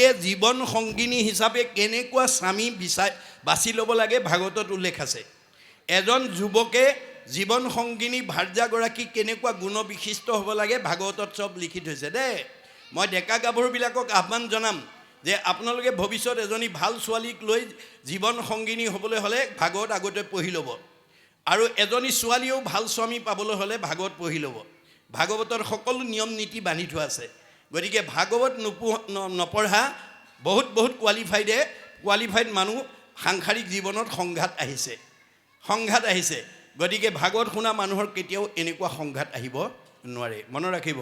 যুৱতীয়ে জীৱন সংগিনী হিচাপে কেনেকুৱা স্বামী বাছি ল'ব লাগে ভাগৱতত উল্লেখ আছে। এজন যুৱকে জীৱন সংগিনী ভাৰ্যাগৰাকী কেনেকুৱা গুণবিশিষ্ট হ'ব লাগে ভাগৱতত চব লিখি থৈছে দেই। মই ডেকা গাভৰুবিলাকক আহ্বান জনাম যে আপোনালোকে ভৱিষ্যত এজনী ভাল ছোৱালীক লৈ জীৱন সংগিনী হ'বলৈ হ'লে ভাগৱত আগতে পঢ়ি ল'ব, আৰু এজনী ছোৱালীয়েও ভাল স্বামী পাবলৈ হ'লে ভাগৱত পঢ়ি ল'ব। ভাগৱতৰ সকলো নিয়ম নীতি বান্ধি থোৱা আছে। গতিকে ভাগৱত নপঢ়া বহুত কোৱালিফাইড মানুহ সাংসাৰিক জীৱনত সংঘাত আহিছে। গতিকে ভাগৱত শুনা মানুহৰ কেতিয়াও এনেকুৱা সংঘাত আহিব নোৱাৰে, মনত ৰাখিব।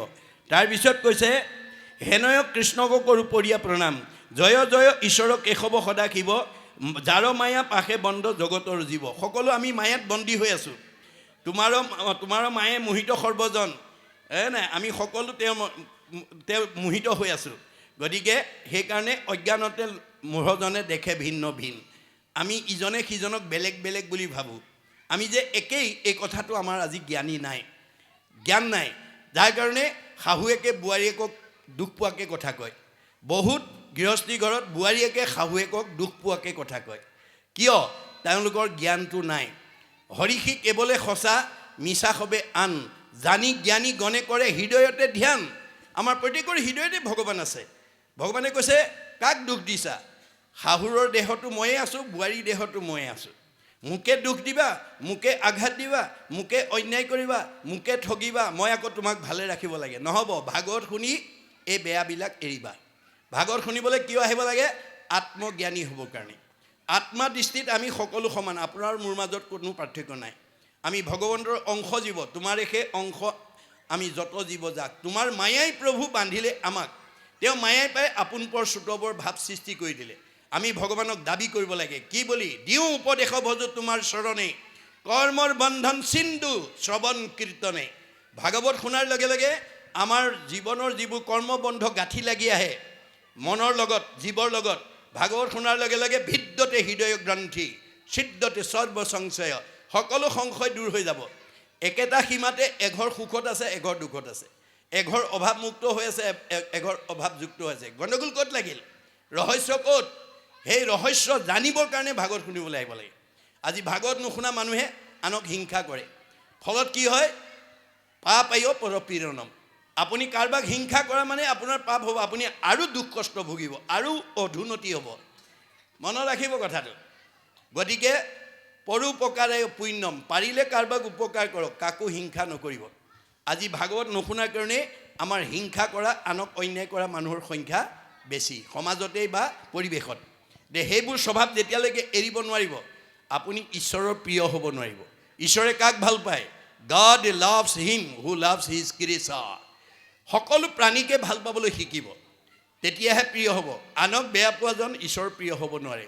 তাৰপিছত কৈছে হেনয় কৃষ্ণক কৰোঁ পৰিয়া প্ৰণাম, জয় জয় ঈশ্বৰক কেশৱ সদা শিৱ, যাৰ মায়া পাশে বন্ধ জগতৰ জীৱ। সকলো আমি মায়াত বন্দী হৈ আছোঁ। তোমাৰো মায়ে মোহিত সৰ্বজন, নাই আমি সকলো তেওঁ মোহিত হৈ আছোঁ। গতিকে সেইকাৰণে অজ্ঞানতে মূঢ়জনে দেখে ভিন্ন ভিন। আমি ইজনে সিজনক বেলেগ বেলেগ বুলি ভাবোঁ। আমি যে একেই এই কথাটো আমাৰ আজি জ্ঞান নাই। যাৰ কাৰণে শাহুৱেকে বোৱাৰীয়েকক দুখ পোৱাকৈ কথা কয়। বহুত গৃহস্থী ঘৰত বোৱাৰীয়েকে শাহুৱেকক দুখ পোৱাকৈ কথা কয়। কিয়? তেওঁলোকৰ জ্ঞানটো নাই। হৰিষি কেৱলে সঁচা, মিছা সবে আন, জানি জ্ঞানী গণে কৰে হৃদয়তে ধ্যান। আমাৰ প্ৰত্যেকৰ হৃদয়তে ভগৱান আছে। ভগৱানে কৈছে কাক দুখ দিছা? শাহুৰৰ দেহতো ময়ে আছোঁ, বোৱাৰীৰ দেহতো ময়ে আছোঁ। মোকে দুখ দিবা, মোকে আঘাত দিবা, মোকে অন্যায় কৰিবা, মোকে ঠগিবা, মই আকৌ তোমাক ভালে ৰাখিব লাগে, নহ'ব। ভাগৱত শুনি এই বেয়াবিলাক এৰিবা। ভাগৱত শুনিবলৈ কিয় আহিব লাগে? আত্মজ্ঞানী হ'বৰ কাৰণে। আত্মা দৃষ্টিত আমি সকলো সমান, আপোনাৰ মোৰ মাজত কোনো পাৰ্থক্য নাই। আমি ভগৱন্তৰ অংশ জীৱ, তোমাৰে সেই অংশ আমি যত জীৱ যাক। তোমাৰ মায়াই প্ৰভু বান্ধিলে আমাক, তেওঁ মায়াই পাই আপোন পৰ চুতবৰ ভাৱ সৃষ্টি কৰি দিলে। আমি ভগৱানক দাবী কৰিব লাগে, কি বুলি? দিওঁ উপদেশ ভজো তোমাৰ চৰণে, কৰ্মৰ বন্ধন সিন্ধু শ্ৰৱণ কীৰ্তনে। ভাগৱত শুনাৰ লগে লগে আমাৰ জীৱনৰ যিবোৰ কৰ্মবন্ধ গাঁঠি লাগি আহে মনৰ লগত, জীৱৰ লগত, ভাগৱত শুনাৰ লগে লগে ভিদ্যতে হৃদয় গ্ৰন্থি, সিদ্ধতে সৰ্ব সংশয়, সকলো সংশয় দূৰ হৈ যাব। একেটা সীমাতে এঘৰ সুখত আছে, এঘৰ দুখত আছে, এঘৰ অভাৱমুক্ত হৈ আছে, এঘৰ অভাৱযুক্ত হৈছে। গণ্ডগোল ক'ত লাগিল? ৰহস্য ক'ত? সেই ৰহস্য জানিবৰ কাৰণে ভাগৱত শুনিবলৈ আহিব লাগে। আজি ভাগৱত নুশুনা মানুহে আনক হিংসা কৰে। ফলত কি হয়? পাপ আয়ো পৰপীড়নম। আপুনি কাৰোবাক হিংসা কৰা মানে আপোনাৰ পাপ হ'ব, আপুনি আৰু দুখ কষ্ট ভুগিব, আৰু অধুনতি হ'ব। মনত ৰাখিব কথাটো। গতিকে পৰোপকাৰে পুণ্যম, পাৰিলে কাৰোবাক উপকাৰ কৰক, কাকো হিংসা নকৰিব। আজি ভাগৱত নুশুনাৰ কাৰণে আমাৰ হিংসা কৰা, আনক অন্যায় কৰা মানুহৰ সংখ্যা বেছি, সমাজতেই বা পৰিৱেশত। সেইবোৰ স্বভাৱ যেতিয়ালৈকে এৰিব নোৱাৰিব আপুনি ঈশ্বৰৰ প্ৰিয় হ'ব নোৱাৰিব। ঈশ্বৰে কাক ভাল পায়? God loves him who loves his creature. সকলো প্ৰাণীকে ভাল পাবলৈ শিকিব, তেতিয়াহে প্ৰিয় হ'ব। আনক বেয়া পোৱাজন ঈশ্বৰ প্ৰিয় হ'ব নোৱাৰে।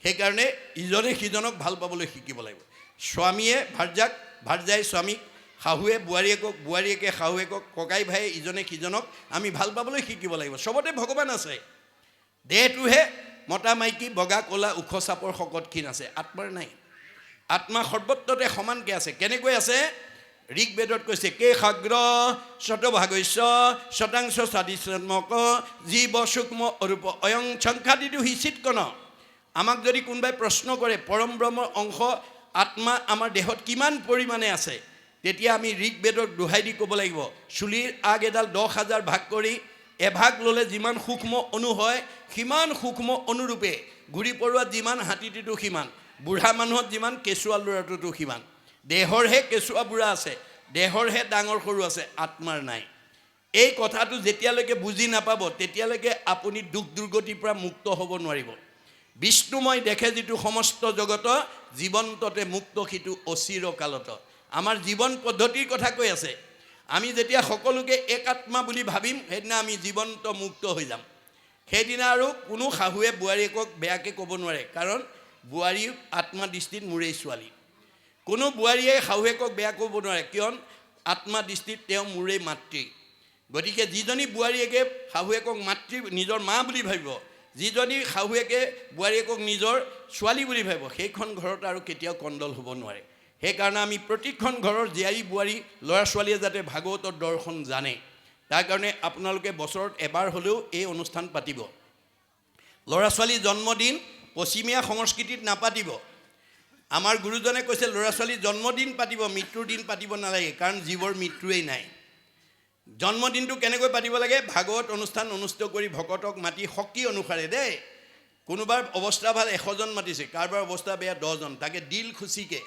সেইকাৰণে ইজনে সিজনক ভাল পাবলৈ শিকিব লাগিব। স্বামীয়ে ভাৰ্যাক, ভাৰ্যাই স্বামীক, শাহুৱে বোৱাৰীয়েকক, বোৱাৰীয়েকে শাহুৱেকক, ককাই ভাইয়ে ইজনে সিজনক আমি ভাল পাবলৈ শিকিব লাগিব। চবতে ভগৱান আছে। দেহটোহে মতা মাইকী, বগা ক'লা, ওখ চাপৰ, শকত ক্ষীণ আছে, আত্মাৰ নাই। আত্মা সৰ্বত্ৰতে সমানকৈ আছে। কেনেকৈ আছে? ঋগ্বেদত কৈছে কে সাগ্ৰ শতভাগস্য শতাংশ স্বাদিশ্ৰমক জীৱ সূক্ষ্ম অৰূপ অয়ং সংখ্যাদিটো হিচিৎকন। আমাক যদি কোনোবাই প্ৰশ্ন কৰে পৰম ব্ৰহ্মৰ অংশ আত্মা আমাৰ দেহত কিমান পৰিমাণে আছে, তেতিয়া আমি ঋগ্বেদক দোহাই দি ক'ব লাগিব, চুলিৰ আগ এডাল 10,000 ভাগ কৰি এভাগ ল'লে যিমান সূক্ষ্ম অণু হয়, সিমান সূক্ষ্ম অনুৰূপে ঘূৰি পৰুৱাত যিমান, হাতীটিতো সিমান, বুঢ়া মানুহত যিমান, কেঁচুৱা ল'ৰাটোতো সিমান। দেহৰহে কেঁচুৱা বুঢ়া আছে, দেহৰহে ডাঙৰ সৰু আছে, আত্মাৰ নাই। এই কথাটো যেতিয়ালৈকে বুজি নাপাব তেতিয়ালৈকে আপুনি দুখ দুৰ্গতিৰ পৰা মুক্ত হ'ব নোৱাৰিব। বিষ্ণুময় দেখে যিটো সমস্ত জগত, জীৱন্ততে মুক্ত সিটো অচিৰকালত। আমাৰ জীৱন পদ্ধতিৰ কথা কৈ আছে। আমি যেতিয়া সকলোকে এক আত্মা বুলি ভাবিম, সেইদিনা আমি জীৱন্ত মুক্ত হৈ যাম। সেইদিনা আৰু কোনো শাহুৱে বোৱাৰীয়েকক বেয়াকৈ ক'ব নোৱাৰে, কাৰণ বোৱাৰী আত্মা দৃষ্টিত মোৰেই ছোৱালী। কোনো বোৱাৰীয়ে শাহুৱেকক বেয়া ক'ব নোৱাৰে, কিয়ন আত্মা দৃষ্টিত তেওঁ মোৰেই মাতৃ। গতিকে যিজনী বোৱাৰীয়েকে শাহুৱেকক মাতৃ নিজৰ মা বুলি ভাবিব, যিজনী শাহুৱেকে বোৱাৰীয়েকক নিজৰ ছোৱালী বুলি ভাবিব, সেইখন ঘৰত আৰু কেতিয়াও কণ্ডল হ'ব নোৱাৰে। সেইকাৰণে আমি প্ৰতিখন ঘৰৰ জীয়াৰী বোৱাৰী ল'ৰা ছোৱালীয়ে যাতে ভাগৱতৰ দৰ্শন জানে, তাৰ কাৰণে আপোনালোকে বছৰত এবাৰ হ'লেও এই অনুষ্ঠান পাতিব। ল'ৰা ছোৱালীৰ জন্মদিন পশ্চিমীয়া সংস্কৃতিত নাপাতিব। আমাৰ গুৰুজনে কৈছে ল'ৰা ছোৱালীৰ জন্মদিন পাতিব, মৃত্যুৰ দিন পাতিব নালাগে, কাৰণ জীৱৰ মৃত্যুৱেই নাই। জন্মদিনটো কেনেকৈ পাতিব লাগে? ভাগৱত অনুষ্ঠান অনুষ্ঠিত কৰি ভকতক মাতি শক্তি অনুসাৰে দেই। কোনোবাৰ অৱস্থা ভাল 100জন মাতিছে, কাৰোবাৰ অৱস্থা বেয়া 10জন, তাকে দিল খুচিকে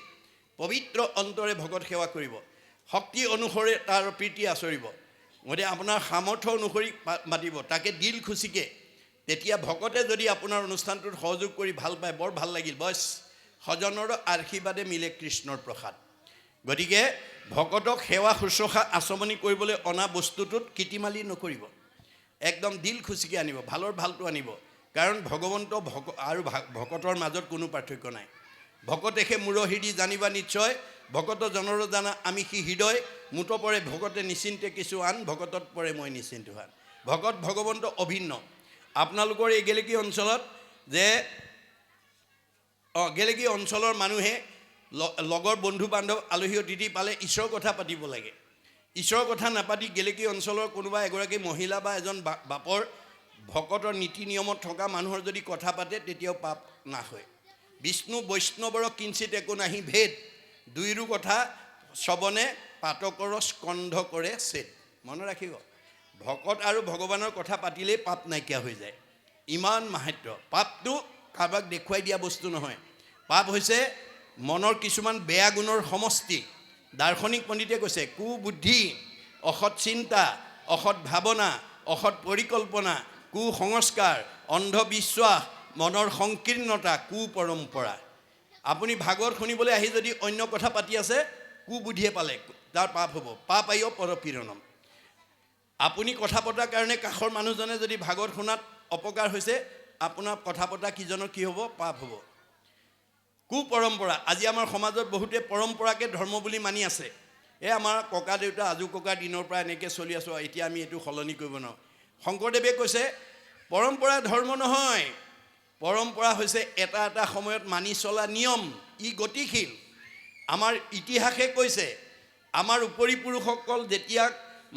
পবিত্ৰ অন্তৰে ভকত সেৱা কৰিব, শক্তি অনুসৰি তাৰ প্ৰীতি আচৰিব। গতিকে আপোনাৰ সামৰ্থ্য অনুসৰি মাতিব, তাকে দিল খুচিকে। তেতিয়া ভকতে যদি আপোনাৰ অনুষ্ঠানটোত সহযোগ কৰি ভাল পায়, বৰ ভাল লাগিল, বছ সজনৰ আশীৰ্বাদে মিলে কৃষ্ণৰ প্ৰসাদ। গতিকে ভকতক সেৱা শুশ্ৰূষা আচমনি কৰিবলৈ অনা বস্তুটোত কীৰ্তিমালি নকৰিব, একদম দিল খুচিকে আনিব, ভালৰ ভালটো আনিব। কাৰণ ভগৱন্ত আৰু ভকতৰ মাজত কোনো পাৰ্থক্য নাই। ভকতেহে মূৰ হৃদি জানিবা নিশ্চয়, ভকত জনৰ জানা আমি সি হৃদয়, মুঠ পৰে ভকতে নিশ্চিন্তে কিছু আন, ভকতত পৰে মই নিশ্চিন্ত হান। ভকত ভগৱন্ত অভিন্ন। আপোনালোকৰ এই গেলেকী অঞ্চলত যে গেলেকী অঞ্চলৰ মানুহে লগৰ বন্ধু বান্ধৱ আলহী অতিথি পালে ঈশ্বৰৰ কথা পাতিব লাগে। ঈশ্বৰৰ কথা নাপাতি গেলেকী অঞ্চলৰ কোনোবা এগৰাকী মহিলা বা এজন বাপৰ ভকতৰ নীতি নিয়মত থকা মানুহৰ যদি কথা পাতে, তেতিয়াও পাপ নাশ হয়। বিষ্ণু বৈষ্ণৱৰ কিঞ্চিত একো নাহি ভেদ, দুইৰো কথা শ্ৰৱণে পাতকৰ স্কন্ধ কৰে ছেদ। মনত ৰাখিব, ভকত আৰু ভগৱানৰ কথা পাতিলেই পাপ নাইকিয়া হৈ যায়। ইমান মাহাত্য। পাপটো কাৰোবাক দেখুৱাই দিয়া বস্তু নহয়। পাপ হৈছে মনৰ কিছুমান বেয়া গুণৰ সমষ্টি। দাৰ্শনিক পণ্ডিতে কৈছে কুবুদ্ধি, অসৎ চিন্তা, অসৎ ভাৱনা, অসৎ পৰিকল্পনা, কুসংস্কাৰ, অন্ধবিশ্বাস, মনৰ সংকীৰ্ণতা, কুপৰম্পৰা। আপুনি ভাগৱত শুনিবলৈ আহি যদি অন্য কথা পাতি আছে, কুবুদ্ধিয়ে পালে, তাৰ পাপ হ'ব। পাপ আয়ো পৰপীড়নম। আপুনি কথা পতাৰ কাৰণে কাষৰ মানুহজনে যদি ভাগৱত শুনাত অপকাৰ হৈছে, আপোনাৰ কথা পতা কিজনৰ কি হ'ব? পাপ হ'ব। কুপৰম্পৰা। আজি আমাৰ সমাজত বহুতে পৰম্পৰাকে ধৰ্ম বুলি মানি আছে। আমাৰ ককা দেউতা আজু ককাৰ দিনৰ পৰা এনেকৈ চলি আছোঁ, এতিয়া আমি এইটো সলনি কৰিব নোৱাৰোঁ। শংকৰদেৱে কৈছে পৰম্পৰা ধৰ্ম নহয়, পৰম্পৰা হৈছে এটা এটা সময়ত মানি চলা নিয়ম, ই গতিশীল। আমাৰ ইতিহাসে কৈছে আমাৰ উপৰি পুৰুষসকল যেতিয়া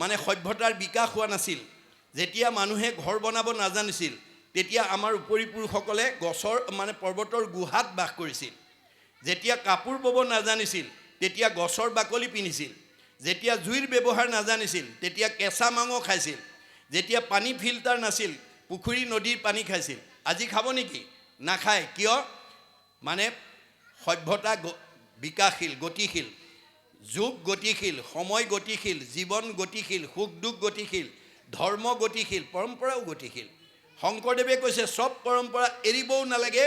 মানে সভ্যতাৰ বিকাশ হোৱা নাছিল, যেতিয়া মানুহে ঘৰ বনাব নাজানিছিল, তেতিয়া আমাৰ উপৰি পুৰুষসকলে গছৰ মানে পৰ্বতৰ গুহাত বাস কৰিছিল। যেতিয়া কাপোৰ বব নাজানিছিল, তেতিয়া গছৰ বাকলি পিন্ধিছিল। যেতিয়া জুইৰ ব্যৱহাৰ নাজানিছিল, তেতিয়া কেঁচা মাংস খাইছিল। যেতিয়া পানী ফিল্টাৰ নাছিল, পুখুৰী নদীৰ পানী খাইছিল। আজি খাব নেকি? নাখায়। কিয়? মানে সভ্যতা বিকাশশীল, গতিশীল, যুগ গতিশীল, সময় গতিশীল, জীৱন গতিশীল, সুখ দুখ গতিশীল, ধৰ্ম গতিশীল, পৰম্পৰাও গতিশীল। শংকৰদেৱে কৈছে চব পৰম্পৰা এৰিবও নালাগে,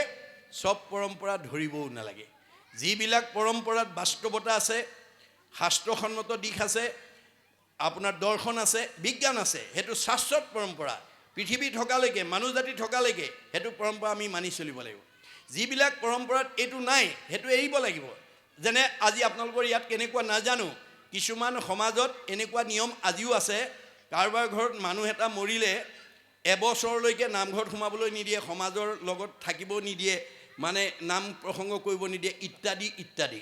চব পৰম্পৰা ধৰিবও নালাগে। যিবিলাক পৰম্পৰাত বাস্তৱতা আছে, শাস্ত্ৰসন্মত দিশ আছে, আপোনাৰ দৰ্শন আছে, বিজ্ঞান আছে, সেইটো শাশ্বত পৰম্পৰা। পৃথিৱী থকালৈকে, মানুহ জাতি থকালৈকে সেইটো পৰম্পৰা আমি মানি চলিব লাগিব। যিবিলাক পৰম্পৰাত এইটো নাই, সেইটো এৰিব লাগিব। যেনে আজি আপোনালোকৰ ইয়াত কেনেকুৱা নাজানো, কিছুমান সমাজত এনেকুৱা নিয়ম আজিও আছে, কাৰোবাৰ ঘৰত মানুহ এটা মৰিলে এবছৰলৈকে নামঘৰত সোমাবলৈ নিদিয়ে, সমাজৰ লগত থাকিব নিদিয়ে, মানে নাম প্ৰসংগ কৰিব নিদিয়ে, ইত্যাদি ইত্যাদি।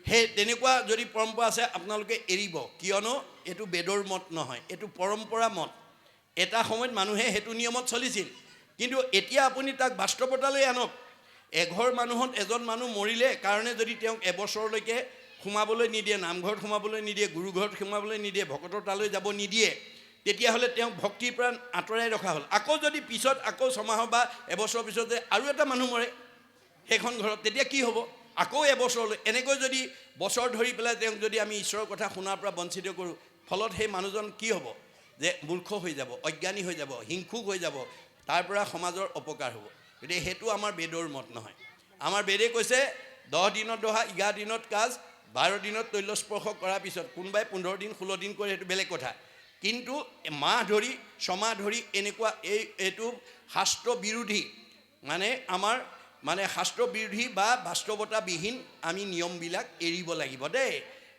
সেই তেনেকুৱা যদি পৰম্পৰা আছে, আপোনালোকে এৰিব। কিয়নো এইটো বেদৰ মত নহয়, এইটো পৰম্পৰা মত। এটা সময়ত মানুহে সেইটো নিয়মত চলিছিল, কিন্তু এতিয়া আপুনি তাক বাস্তৱতালৈ আনক। এঘৰ মানুহত এজন মানুহ মৰিলে কাৰণে যদি তেওঁক এবছৰলৈকে সোমাবলৈ নিদিয়ে, নামঘৰত সোমাবলৈ নিদিয়ে, গুৰুঘৰত সোমাবলৈ নিদিয়ে, ভকতৰ তালৈ যাব নিদিয়ে, তেতিয়াহ'লে তেওঁক ভক্তিৰ পৰা আঁতৰাই ৰখা হ'ল। আকৌ যদি পিছত আকৌ ছমাহৰ বা এবছৰৰ পিছতে আৰু এটা মানুহ মৰে সেইখন ঘৰত, তেতিয়া কি হ'ব? আকৌ এবছৰলৈ এনেকৈ যদি বছৰ ধৰি পেলাই তেওঁক যদি আমি ঈশ্বৰৰ কথা শুনাৰ পৰা বঞ্চিত কৰোঁ, ফলত সেই মানুহজন কি হ'ব? যে মূৰ্খ হৈ যাব, অজ্ঞানী হৈ যাব, হিংসুক হৈ যাব, তাৰ পৰা সমাজৰ অপকাৰ হ'ব। গতিকে সেইটো আমাৰ বেদৰ মত নহয়। আমাৰ বেদে কৈছে 10 দিনত দহা, 11 দিনত কাজ, 12 দিনত তৈলস্পৰ্শ কৰাৰ পিছত, কোনোবাই 15 দিন 16 দিন কৰে, সেইটো বেলেগ কথা। কিন্তু মাহ ধৰি ছমাহ ধৰি এনেকুৱা এইটো শাস্ত্ৰ বিৰোধী, মানে আমাৰ মানে শাস্ত্ৰ বিৰোধী বা বাস্তৱতাবিহীন আমি নিয়মবিলাক এৰিব লাগিব দেই,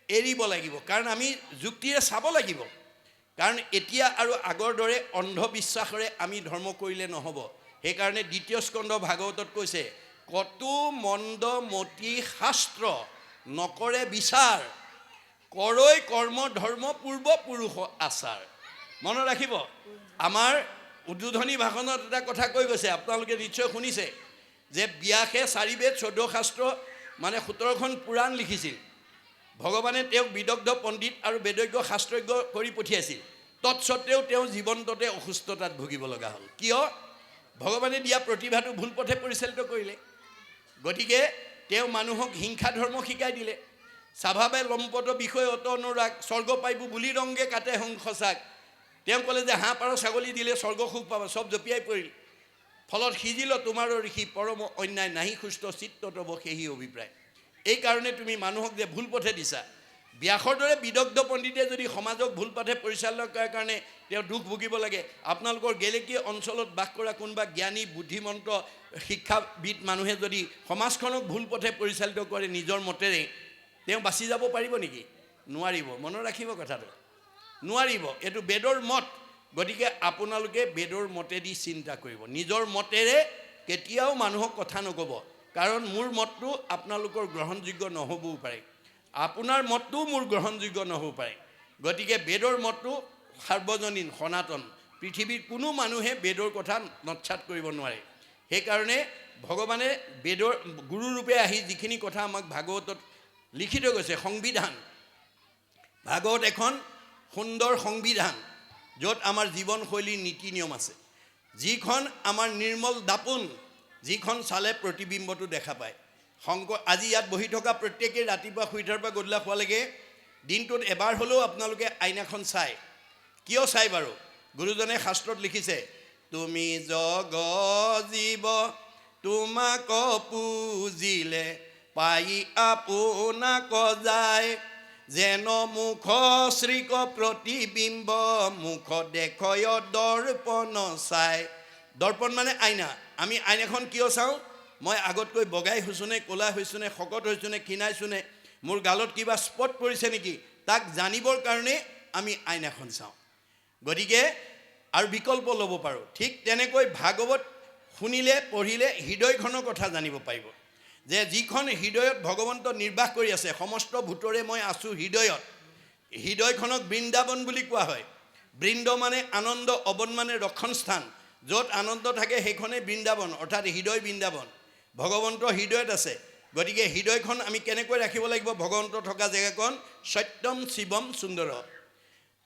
এৰিব লাগিব। কাৰণ আমি যুক্তিৰে চাব লাগিব। কাৰণ এতিয়া আৰু আগৰ দৰে অন্ধবিশ্বাসৰে আমি ধৰ্ম কৰিলে নহ'ব। সেইকাৰণে 2য় স্কন্ধ ভাগৱতত কৈছে কতো মন্দ মতি শাস্ত্ৰ নকৰে বিচাৰ, কৰৈ কৰ্ম ধৰ্ম পূৰ্বপুৰুষ আচাৰ। মনত ৰাখিব, আমাৰ উদ্বোধনী ভাষণত এটা কথা কৈ গৈছে, আপোনালোকে নিশ্চয় শুনিছে যে ব্যাসে 4 বেদ 14 শাস্ত্ৰ মানে 17খন পুৰাণ লিখিছিল। ভগৱানে তেওঁক বিদগ্ধ পণ্ডিত আৰু বেদজ্ঞ শাস্ত্ৰজ্ঞ কৰি পঠিয়াইছিল। তৎসত্ত্বেও তেওঁ জীৱন্ততে অসুস্থতাত ভুগিব লগা হ'ল। কিয়? ভগৱানে দিয়া প্ৰতিভাটো ভুল পথে পৰিচালিত কৰিলে। গতিকে তেওঁ মানুহক হিংসা ধৰ্ম শিকাই দিলে। স্বভাৱে লম্পট বিষয় অত অনুৰাগ, স্বৰ্গ পাইবো বুলি ৰংগে কাটে সংসচাক। তেওঁ ক'লে যে হাঁহ পাৰ ছাগলী দিলে স্বৰ্গ সুখ পাবা, চব জপিয়াই পৰিল। ফলত সিজিল তোমাৰো ঋষি পৰম অন্যায়, নাহি সুস্থ চিত্ত তব সেহি অভিপ্ৰায়। এইকাৰণে তুমি মানুহক যে ভুল পথে দিছা। ব্যাসৰ দৰে বিদগ্ধ পণ্ডিতে যদি সমাজক ভুল পথে পৰিচালনা কৰাৰ কাৰণে তেওঁ দুখ ভুগিব লাগে, আপোনালোকৰ গেলেকী অঞ্চলত বাস কৰা কোনোবা জ্ঞানী বুদ্ধিমন্ত শিক্ষাবিদ মানুহে যদি সমাজখনক ভুল পথে পৰিচালিত কৰে নিজৰ মতেৰে, তেওঁ বাচি যাব পাৰিব নেকি? নোৱাৰিব। মনত ৰাখিব কথাটো, নোৱাৰিব। এইটো বেদৰ মত। গতিকে আপোনালোকে বেদৰ মতেদি চিন্তা কৰিব। নিজৰ মতেৰে কেতিয়াও মানুহক কথা নক'ব, কাৰণ মোৰ মতটো আপোনালোকৰ গ্ৰহণযোগ্য নহ'বও পাৰে, আপোনাৰ মতটোও মোৰ গ্ৰহণযোগ্য নহ'ব পাৰে। গতিকে বেদৰ মতটো সাৰ্বজনীন সনাতন, পৃথিৱীৰ কোনো মানুহে বেদৰ কথা নৎসাত কৰিব নোৱাৰে। সেইকাৰণে ভগৱানে বেদৰ গুৰুৰূপে আহি যিখিনি কথা আমাক ভাগৱতত লিখি থৈ গৈছে, সংবিধান। ভাগৱত এখন সুন্দৰ সংবিধান, য'ত আমাৰ জীৱনশৈলীৰ নীতি নিয়ম আছে, যিখন আমাৰ নিৰ্মল দাপোন, যিখন চালে প্ৰতিবিম্বটো দেখা পায়। আজি ইয়াত বহি থকা প্ৰত্যেকেই ৰাতিপুৱা শুই উঠাৰ পৰা গধূলা হোৱালৈকে দিনটোত এবাৰ হ'লেও আপোনালোকে আইনাখন চায়। কিয় চাই বাৰু? গুৰুজনে শাস্ত্ৰত লিখিছে, তুমি জগ জীৱ তোমাক পুজিলে পাই আপোনাক যায়, যেন মুখ শ্ৰীক প্ৰতিবিম্ব মুখ দেখয় দৰ্পণ চাই। দৰ্পণ মানে আইনা। আমি আইনাখন কিয় চাওঁ? মই আগতকৈ বগাই হৈছোনে, ক'লা হৈছোনে, শকত হৈছোনে, ক্ষীণাইছোনে, মোৰ গালত কিবা স্পট পৰিছে নেকি, তাক জানিবৰ কাৰণে আমি আইনাখন চাওঁ। গতিকে আৰু বিকল্প ল'ব পাৰোঁ। ঠিক তেনেকৈ ভাগৱত শুনিলে পঢ়িলে হৃদয়খনৰ কথা জানিব পাৰিব, যে যিখন হৃদয়ত ভগৱন্ত নিৰ্বাস কৰি আছে, সমস্ত ভূতৰে মই আছোঁ হৃদয়ত। হৃদয়খনক বৃন্দাবন বুলি কোৱা হয়। বৃন্দ মানে আনন্দ, অবন মানে ৰক্ষণ স্থান। য'ত আনন্দ থাকে সেইখনেই বৃন্দাবন, অৰ্থাৎ হৃদয় বৃন্দাবন। ভগৱন্ত হৃদয়ত আছে। গতিকে হৃদয়খন আমি কেনেকৈ ৰাখিব লাগিব? ভগৱন্ত থকা জেগাকণ সত্যম শিৱম সুন্দৰ।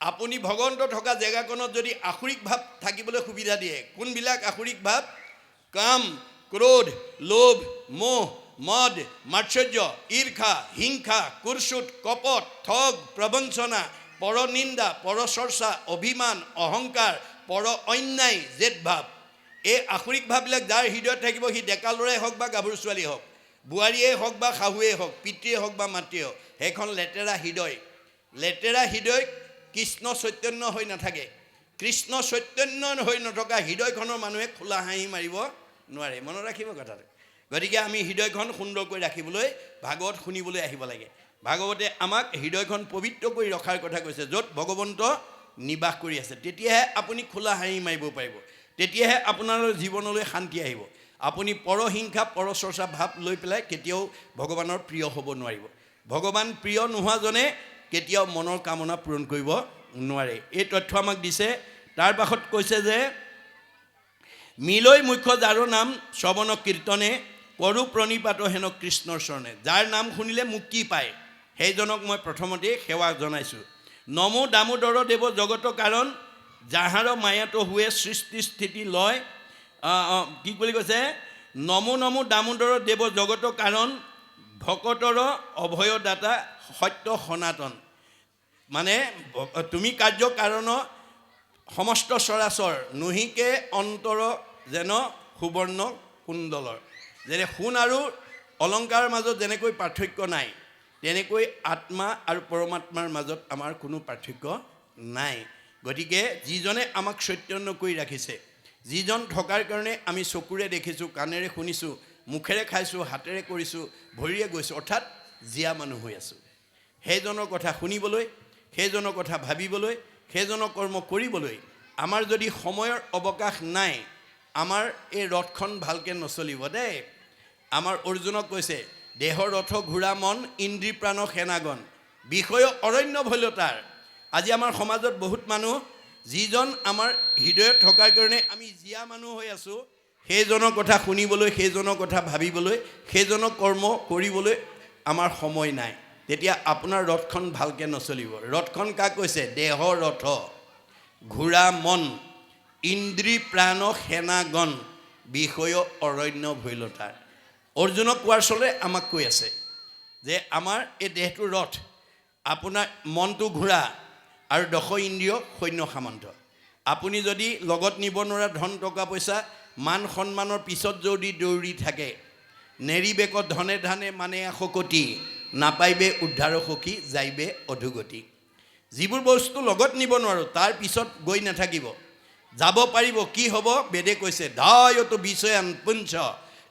আপুনি ভগৱন্ত থকা জেগাকণত যদি আসুৰিক ভাৱ থাকিবলৈ সুবিধা দিয়ে, কোনবিলাক আসুৰিক ভাৱ? কাম, ক্ৰোধ, লোভ, মোহ, মদ, মাৎসৰ্য, ঈৰ্ষা, হিংসা, কুৰ্চুট, কপট, ঠগ, প্ৰবঞ্চনা, পৰনিন্দা, পৰচৰ্চা, অভিমান, অহংকাৰ, পৰ অন্যায়, জেদ ভাৱ। এই আসুৰিক ভাৱবিলাক যাৰ হৃদয়ত থাকিব, সি ডেকা ল'ৰাই হওক বা গাভৰু ছোৱালী হওক, বোৱাৰীয়ে হওক বা শাহুৱেই হওক, পিতৃয়ে হওক বা মাতৃয়ে হওক, সেইখন লেতেৰা হৃদয়। লেতেৰা হৃদয় কৃষ্ণ চৈতন্য হৈ নাথাকে। কৃষ্ণ চৈতন্য হৈ নথকা হৃদয়খনৰ মানুহে খোলা হাঁহি মাৰিব নোৱাৰে। মনত ৰাখিব কথাটো। গতিকে আমি হৃদয়খন সুন্দৰকৈ ৰাখিবলৈ ভাগৱত শুনিবলৈ আহিব লাগে। ভাগৱতে আমাক হৃদয়খন পবিত্ৰ কৰি ৰখাৰ কথা কৈছে, য'ত ভগৱন্ত নিবাস কৰি আছে। তেতিয়াহে আপুনি খোলা হাঁহি মাৰিব পাৰিব, তেতিয়াহে আপোনাৰ জীৱনলৈ শান্তি আহিব। আপুনি পৰহিংসা পৰচৰ্চা ভাৱ লৈ পেলাই কেতিয়াও ভগৱানৰ প্ৰিয় হ'ব নোৱাৰিব। ভগৱান প্ৰিয় নোহোৱাজনে কেতিয়াও মনৰ কামনা পূৰণ কৰিব নোৱাৰে। এই তথ্য আমাক দিছে। তাৰ পাছত কৈছে যে মিলৈ মুখ্য যাৰ নাম শ্ৰৱণ কীৰ্তনে, কৰো প্ৰণিপাত হেন কৃষ্ণৰ চৰণে। যাৰ নাম শুনিলে মুক্তি পায়, সেইজনক মই প্ৰথমতেই সেৱা জনাইছোঁ। নমো দামোদৰ দেৱ জগত কাৰণ, যাহাৰ মায়াতো হুৱে সৃষ্টি স্থিতি লয়। কি বুলি কৈছে? নমো নমো দামোদৰ দেৱ জগত কাৰণ, ভকতৰ অভয়দাতা সত্য সনাতন। মানে তুমি কাৰ্য কাৰণ সমস্ত চৰাচৰ, নুহিকে অন্তৰ যেন সুবৰ্ণ কুণ্ডলৰ। যেনে সোণ আৰু অলংকাৰৰ মাজত যেনেকৈ পাৰ্থক্য নাই, তেনেকৈ আত্মা আৰু পৰমাত্মাৰ মাজত আমাৰ কোনো পাৰ্থক্য নাই। গতিকে যিজনে আমাক চৈতন্য কৰি ৰাখিছে, যিজন থকাৰ কাৰণে আমি চকুৰে দেখিছোঁ, কাণেৰে শুনিছোঁ, মুখেৰে খাইছোঁ, হাতেৰে কৰিছোঁ, ভৰিৰে গৈছোঁ, অৰ্থাৎ জীয়া মানুহ হৈ আছোঁ, সেইজনৰ কথা শুনিবলৈ, সেইজনৰ কথা ভাবিবলৈ, সেইজনৰ কৰ্ম কৰিবলৈ আমাৰ যদি সময়ৰ অৱকাশ নাই, আমাৰ এই ৰথখন ভালকৈ নচলিব দেই। আমাৰ অৰ্জুনক কৈছে, দেহৰ ৰথ ঘোঁৰা মন, ইন্দ্ৰী প্ৰাণ সেনাগণ, বিষয় অৰণ্য ভৈলতাৰ। আজি আমাৰ সমাজত বহুত মানুহ যিজন আমাৰ হৃদয়ত থকাৰ কাৰণে আমি জীয়া মানুহ হৈ আছোঁ, সেইজনৰ কথা শুনিবলৈ, সেইজনৰ কথা ভাবিবলৈ, সেইজনৰ কৰ্ম কৰিবলৈ আমাৰ সময় নাই। তেতিয়া আপোনাৰ ৰথখন ভালকৈ নচলিব। ৰথখন কাক কৈছে? দেহ ৰথ, ঘোঁৰা মন, ইন্দ্ৰী প্ৰাণ সেনাগণ, বিষয় অৰণ্য ভৈলতাৰ। অৰ্জুনক কোৱাৰ চলে আমাক কৈ আছে যে আমাৰ এই দেহটো ৰথ, আপোনাৰ মনটো ঘোঁৰা আৰু দশ ইন্দ্ৰিয় সৈন্য সামন্ত। আপুনি যদি লগত নিব নোৱাৰা ধন টকা পইচা মান সন্মানৰ পিছত যদি দৌৰি থাকে, নেৰিবেকত ধনে ধানে মানে শকতি, নাপাইবে উদ্ধাৰ সখী যাইবে অধোগতি। যিবোৰ বস্তু লগত নিব নোৱাৰোঁ তাৰ পিছত গৈ নাথাকিব, যাব পাৰিব। কি হ'ব? বেদে কৈছে ধায়তো বিষয়ান পুঞ্চ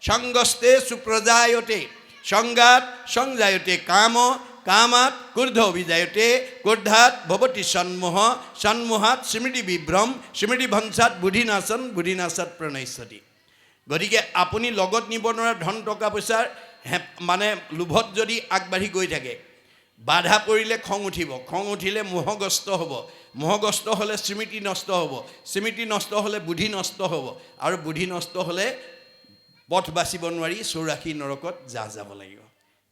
সংগস্তে সুপ্ৰজায়তে সংগাত সংজায়তে কাম কামাত ক্ৰোধ অভিজায়তে ক্ৰোধাত ভৱতি সন্মোহ সন্মোহাত স্মৃতি বিভ্ৰম স্মৃতি ভঞ্চাত বুদ্ধিনাশন বুদ্ধিনাশাত প্ৰণশ্যতি। গতিকে আপুনি লগত নিব নোৱাৰা ধন টকা পইচাৰ মানে লোভত যদি আগবাঢ়ি গৈ থাকে, বাধা পৰিলে খং উঠিব, খং উঠিলে মোহগ্ৰস্ত হ'ব, মোহগ্ৰস্ত হ'লে স্মৃতি নষ্ট হ'ব, স্মৃতি নষ্ট হ'লে বুদ্ধি নষ্ট হ'ব, আৰু বুদ্ধি নষ্ট হ'লে পথ বাচিব নোৱাৰি 84 নৰকত যাব লাগিব।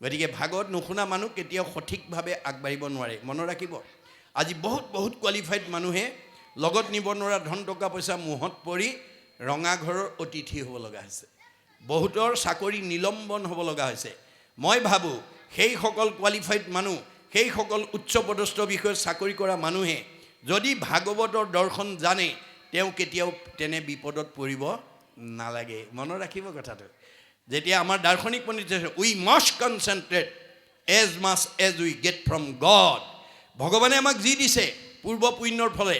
গতিকে ভাগৱত নুশুনা মানুহ কেতিয়াও সঠিকভাৱে আগবাঢ়িব নোৱাৰে। মনত ৰাখিব, আজি বহুত কোৱালিফাইড মানুহে লগত নিব নোৱাৰা ধন টকা পইচা মোহত পৰি ৰঙা ঘৰৰ অতিথি হ'ব লগা হৈছে, বহুতৰ চাকৰি নিলম্বন হ'ব লগা হৈছে। মই ভাবোঁ সেইসকল কোৱালিফাইড মানুহ, সেইসকল উচ্চ পদস্থ বিষয়ত চাকৰি কৰা মানুহে যদি ভাগৱতৰ দৰ্শন জানে, তেওঁ কেতিয়াও তেনে বিপদত পৰিব নালাগে। মনত ৰাখিব কথাটো। যেতিয়া আমাৰ দাৰ্শনিক পণ্ডিত we must concentrate as much as we get from God. ভগৱানে আমাক যি দিছে পূৰ্ব পুণ্যৰ ফলে,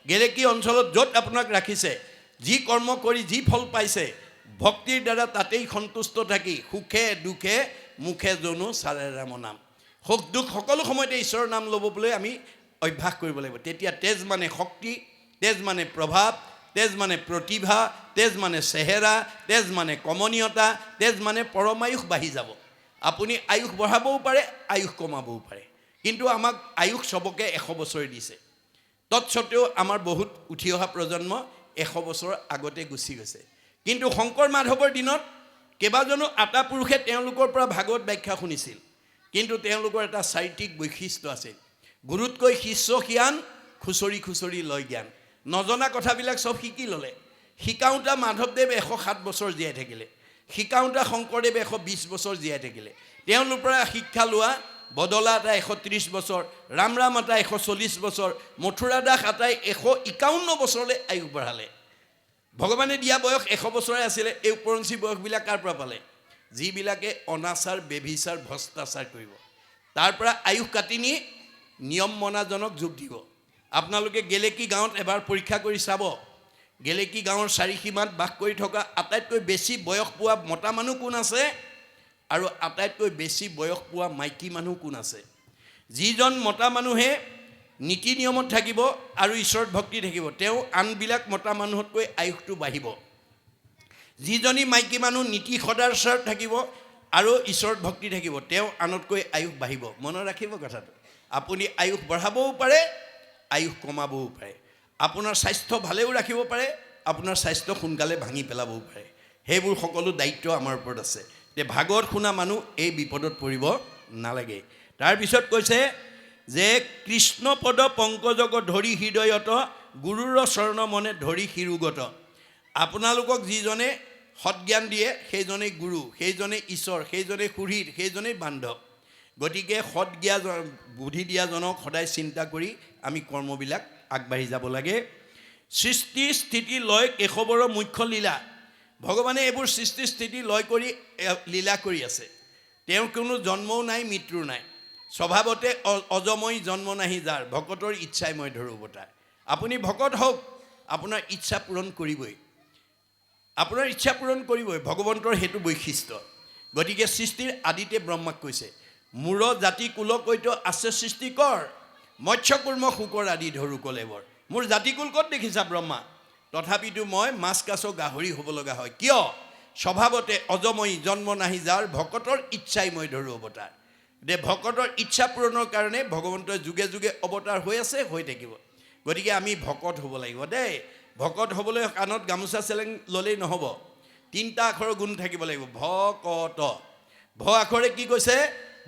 গেলেকী অঞ্চলত য'ত আপোনাক ৰাখিছে, যি কৰ্ম কৰি যি ফল পাইছে, ভক্তিৰ দ্বাৰা তাতেই সন্তুষ্ট থাকি সুখে দুখে মুখে জনো চাৰে ৰাম নাম, সুখ দুখ সকলো সময়তে ঈশ্বৰৰ নাম ল'বলৈ আমি অভ্যাস কৰিব লাগিব। তেতিয়া তেজ মানে শক্তি, তেজ মানে প্ৰভাৱ, তেজ মানে প্ৰতিভা, তেজ মানে চেহেৰা, তেজ মানে কমনীয়তা, তেজ মানে পৰমায়ুস বাঢ়ি যাব। আপুনি আয়ুস বঢ়াবও পাৰে, আয়ুস কমাবও পাৰে, কিন্তু আমাক আয়ুস চবকে 100 বছৰ দিছে। তৎসত্বেও আমাৰ বহুত উঠি অহা প্ৰজন্ম 100 বছৰ আগতে গুচি গৈছে। কিন্তু শংকৰ মাধৱৰ দিনত কেইবাজনো আটা পুৰুষে তেওঁলোকৰ পৰা ভাগৱত ব্যাখ্যা শুনিছিল, কিন্তু তেওঁলোকৰ এটা চাৰিত্ৰিক বৈশিষ্ট্য আছিল। গুৰুতকৈ শিষ্য সিয়ান, খুচৰি খুচৰি লয় জ্ঞান। নজনা কথাবিলাক চব শিকি ল'লে। শিকাওঁতা মাধৱদেৱ 107 বছৰ জীয়াই থাকিলে, শিকাওঁতা শংকৰদেৱ 120 বছৰ জীয়াই থাকিলে। তেওঁলোকৰ পৰা শিক্ষা লোৱা বদলা আটাই 130 বছৰ, ৰাম আটাই 140 বছৰ, মথুৰা দাস আটাই 151 বছৰলৈ আয়ুস বঢ়ালে। ভগৱানে দিয়া বয়স 100 বছৰে আছিলে। এই উপৰঞ্চি বয়সবিলাক কাৰ পৰা পালে? যিবিলাকে অনাচাৰ বেভিচাৰ ভ্ৰষ্টাচাৰ কৰিব, তাৰ পৰা আয়ুস কাটি নি নিয়ম মনাজনক যোগ দিব। আপোনালোকে গেলেকী গাঁৱত এবাৰ পৰীক্ষা কৰি চাব, গেলেকী গাঁৱৰ চাৰিসীমাত বাস কৰি থকা আটাইতকৈ বেছি বয়স পোৱা মতা মানুহ কোন আছে আৰু আটাইতকৈ বেছি বয়স পোৱা মাইকী মানুহ কোন আছে? যিজন মতা মানুহে নীতি নিয়মত থাকিব আৰু ঈশ্বৰত ভক্তি থাকিব, তেওঁ আনবিলাক মতা মানুহতকৈ আয়ুসটো বাঢ়িব। যিজনী মাইকী মানুহ নীতি সদাচাৰত থাকিব আৰু ঈশ্বৰত ভক্তি থাকিব, তেওঁ আনতকৈ আয়ুস বাঢ়িব। মনত ৰাখিব কথাটো। আপুনি আয়ুস বঢ়াবও পাৰে, আয়ুস কমাবও পাৰে। আপোনাৰ স্বাস্থ্য ভালেও ৰাখিব পাৰে, আপোনাৰ স্বাস্থ্য সোনকালে ভাঙি পেলাবও পাৰে। সেইবোৰ সকলো দায়িত্ব আমাৰ ওপৰত আছে। যে ভাগৱত শুনা মানুহ এই বিপদত পৰিব নালাগে। তাৰপিছত কৈছে যে কৃষ্ণপদ পংকজক ধৰি হৃদয়ত, গুৰুৰ চৰণ মনে ধৰি শিৰোগত। আপোনালোকক যিজনে সৎজ্ঞান দিয়ে সেইজনেই গুৰু, সেইজনেই ঈশ্বৰ, সেইজনেই সুহৃদ, সেইজনেই বান্ধৱ। গতিকে সৎজ্ঞান বুদ্ধি দিয়াজনক সদায় চিন্তা কৰি আমি কৰ্মবিলাক আগবাঢ়ি যাব লাগে। সৃষ্টি স্থিতি লয় কেশৱৰ মুখ্য লীলা। ভগৱানে এইবোৰ সৃষ্টি স্থিতি লয় কৰি লীলা কৰি আছে। তেওঁৰ কোনো জন্মও নাই, মৃত্যুও নাই। স্বভাৱতে অজময়, জন্ম নাহি যাৰ, ভকতৰ ইচ্ছাই মই ধৰো অৱতাৰ। আপুনি ভকত হওক, আপোনাৰ ইচ্ছা পূৰণ কৰিবই, আপোনাৰ ইচ্ছা পূৰণ কৰিবই। ভগৱন্তৰ সেইটো বৈশিষ্ট্য। গতিকে সৃষ্টিৰ আদিতে ব্ৰহ্মাক কৈছে, মূৰ জাতি কুল কৈত আছে সৃষ্টিকৰ, মৎস্য কুৰ্ম শুকৰ আদি ধৰো কলেবৰ। মোৰ জাতিকুল ক'ত দেখিছা ব্ৰহ্মা? তথাপিতো মই মাছ কাছ গাহৰি হ'ব লগা হয়। কিয়? স্বভাৱতে অজময়ী, জন্ম নাহি যাৰ, ভকতৰ ইচ্ছাই মই ধৰো অৱতাৰ। যে ভকতৰ ইচ্ছা পূৰণৰ কাৰণে ভগৱন্তই যুগে যুগে অৱতাৰ হৈ আছে, হৈ থাকিব। গতিকে আমি ভকত হ'ব লাগিব দেই। ভকত হ'বলৈ কাণত গামোচা চেলেং ল'লেই নহ'ব, 3টা আখৰৰ গুণ থাকিব লাগিব। ভকত, ভ আখৰে কি কৈছে?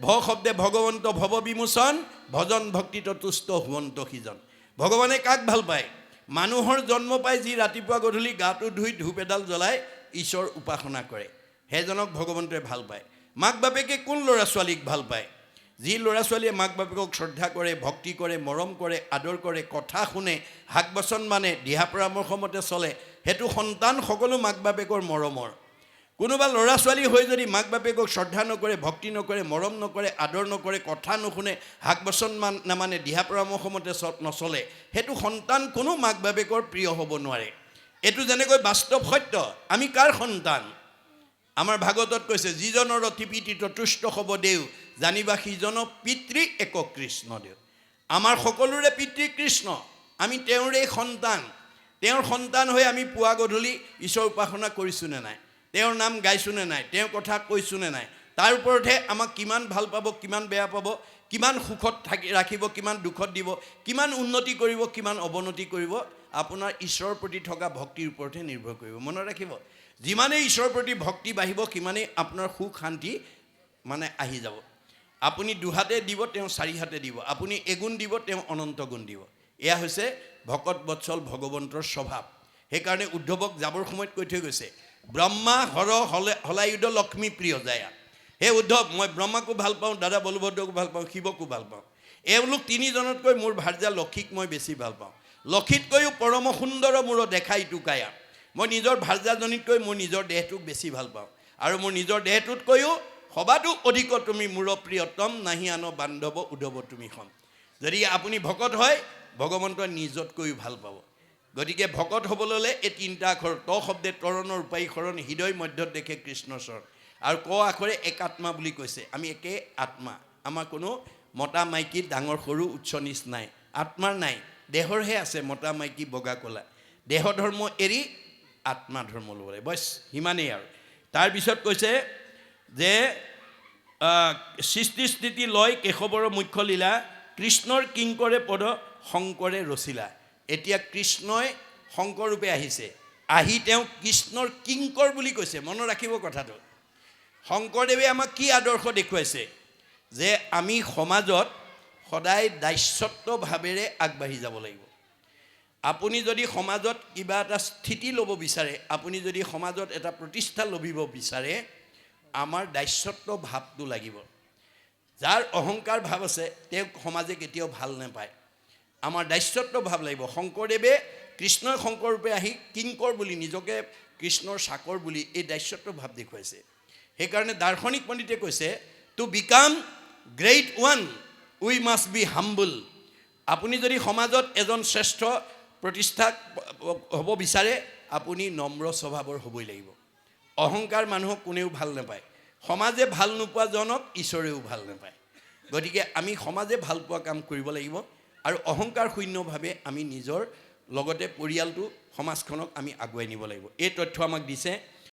ভ শব্দে ভগৱন্ত ভৱ বিমোচন, ভজন ভক্তিত তুষ্ট হুৱন্ত সিজন। ভগৱানে কাক ভাল পায়? মানুহৰ জন্ম পাই যি ৰাতিপুৱা গধূলি গাটো ধুই ধূপ এডাল জ্বলাই ঈশ্বৰ উপাসনা কৰে, সেইজনক ভগৱন্তই ভাল পায়। মাক বাপেকে কোন ল'ৰা ছোৱালীক ভাল পায়? যি ল'ৰা ছোৱালীয়ে মাক বাপেকক শ্ৰদ্ধা কৰে, ভক্তি কৰে, মৰম কৰে, আদৰ কৰে, কথা শুনে, শাক বচন মানে, দিহা পৰামৰ্শ মতে চলে, সেইটো সন্তান সকলো মাক বাপেকৰ মৰমৰ। কোনোবা ল'ৰা ছোৱালী হৈ যদি মাক বাপেকক শ্ৰদ্ধা নকৰে, ভক্তি নকৰে, মৰম নকৰে, আদৰ নকৰে, কথা নুশুনে, শাক বচন নামানে, দিহা পৰামৰ্শ মতে নচলে, সেইটো সন্তান কোনো মাক বাপেকৰ প্ৰিয় হ'ব নোৱাৰে। এইটো যেনেকৈ বাস্তৱ সত্য। আমি কাৰ সন্তান? আমাৰ ভাগৱতত কৈছে, যিজনৰ অতি পিতৃ তুষ্ট হ'ব দেও, জানিবা সিজন পিতৃ এক কৃষ্ণ দেও। আমাৰ সকলোৰে পিতৃ কৃষ্ণ, আমি তেওঁৰে সন্তান। তেওঁৰ সন্তান হৈ আমি পুৱা গধূলি ঈশ্বৰ উপাসনা কৰিছোঁ নে নাই? তেওঁৰ নাম গাইছোঁ নে নাই? তেওঁৰ কথা কৈছোঁ নে নাই? তাৰ ওপৰতহে আমাক কিমান ভাল পাব, কিমান বেয়া পাব, কিমান সুখত ৰাখিব, কিমান দুখত দিব, কিমান উন্নতি কৰিব, কিমান অৱনতি কৰিব, আপোনাৰ ঈশ্বৰৰ প্ৰতি থকা ভক্তিৰ ওপৰতহে নিৰ্ভৰ কৰিব। মনত ৰাখিব, যিমানেই ঈশ্বৰৰ প্ৰতি ভক্তি বাঢ়িব, সিমানেই আপোনাৰ সুখ শান্তি মানে আহি যাব। আপুনি 2 হাতে দিব, তেওঁ 4 হাতে দিব। আপুনি এগুণ দিব, তেওঁ অনন্ত গুণ দিব। এয়া হৈছে ভকত বৎসল ভগৱন্তৰ স্বভাৱ। সেইকাৰণে উদ্ধৱক যাবৰ সময়ত কৈ থৈ গৈছে, ব্ৰহ্মা হৰ হলায়ুধ লক্ষ্মী প্ৰিয় যায়। হে উদ্ধৱ, মই ব্ৰহ্মাকো ভাল পাওঁ, দাদা বলভদ্ৰকো ভাল পাওঁ, শিৱকো ভাল পাওঁ। এওঁলোক 3জনতকৈ মোৰ ভাৰ্যা লক্ষীক মই বেছি ভাল পাওঁ। লক্ষীতকৈও পৰম সুন্দৰ মূৰ দেখাই টুকায়া। মই নিজৰ ভাৰ্যাজনীতকৈ মোৰ নিজৰ দেহটোক বেছি ভাল পাওঁ, আৰু মোৰ নিজৰ দেহটোতকৈও সবাতো অধিক তুমি মূৰ প্ৰিয়তম, নাহি আন বান্ধৱ উদ্ধৱ তুমি খন। যদি আপুনি ভকত হয়, ভগৱন্তই নিজতকৈও ভাল পাব। গতিকে ভকত হ'বলৈ হ'লে এই 3টা আখৰ, ত শব্দে তৰণৰ উপায়ী শৰণ, হৃদয় মধ্যত দেখে কৃষ্ণ চৰণ, আৰু ক আখৰে এক আত্মা বুলি কৈছে। আমি একে আত্মা, আমাৰ কোনো মতা মাইকী ডাঙৰ সৰু উচ্চ নিচ নাই, আত্মাৰ নাই, দেহৰহে আছে মতা মাইকী বগা ক'লা। দেহ ধৰ্ম এৰি আত্মা ধৰ্ম ল'ব লাগে, বছ সিমানেই আৰু। তাৰপিছত কৈছে যে সৃষ্টি স্থিতি লয় কেশৱৰ মুখ্য লীলা, কৃষ্ণৰ কিংকৰে পদ শংকৰে ৰচিলা। এতিয়া কৃষ্ণই শংকৰ ৰূপে আহিছে, আহি তেওঁ কৃষ্ণৰ কিংকৰ বুলি কৈছে। মনত ৰাখিব কথাটো। শংকৰদেৱে আমাক কি আদৰ্শ দেখুৱাইছে? যে আমি সমাজত সদায় দাস্যত্বভাৱেৰে আগবাঢ়ি যাব লাগিব। আপুনি যদি সমাজত কিবা এটা স্থিতি ল'ব বিচাৰে, আপুনি যদি সমাজত এটা প্ৰতিষ্ঠা লভিব বিচাৰে, আমাৰ দাস্যত্ব ভাৱটো লাগিব। যাৰ অহংকাৰ ভাৱ আছে, তেওঁক সমাজে কেতিয়াও ভাল নাপায়। আমাৰ দাস্যত্ব ভাৱ লাগিব। শংকৰদেৱে কৃষ্ণই শংকৰ ৰূপে আহি কিংকৰ বুলি, নিজকে কৃষ্ণৰ চাকৰ বুলি এই দাস্যত্ব ভাৱ দেখুৱাইছে। সেইকাৰণে দাৰ্শনিক পণ্ডিতে কৈছে, to become great one we must be humble. আপুনি যদি সমাজত এজন শ্ৰেষ্ঠ প্ৰতিষ্ঠা হ'ব বিচাৰে, আপুনি নম্ৰ স্বভাৱৰ হ'বই লাগিব। অহংকাৰ মানুহক কোনেও ভাল নাপায়। সমাজে ভাল নোপোৱাজনক ঈশ্বৰেও ভাল নাপায়। গতিকে আমি সমাজে ভাল পোৱা কাম কৰিব লাগিব, আৰু অহংকাৰ শূন্যভাৱে আমি নিজৰ লগতে পৰিয়ালটো, সমাজখনক আমি আগুৱাই নিব লাগিব। এই তথ্য আমাক দিছে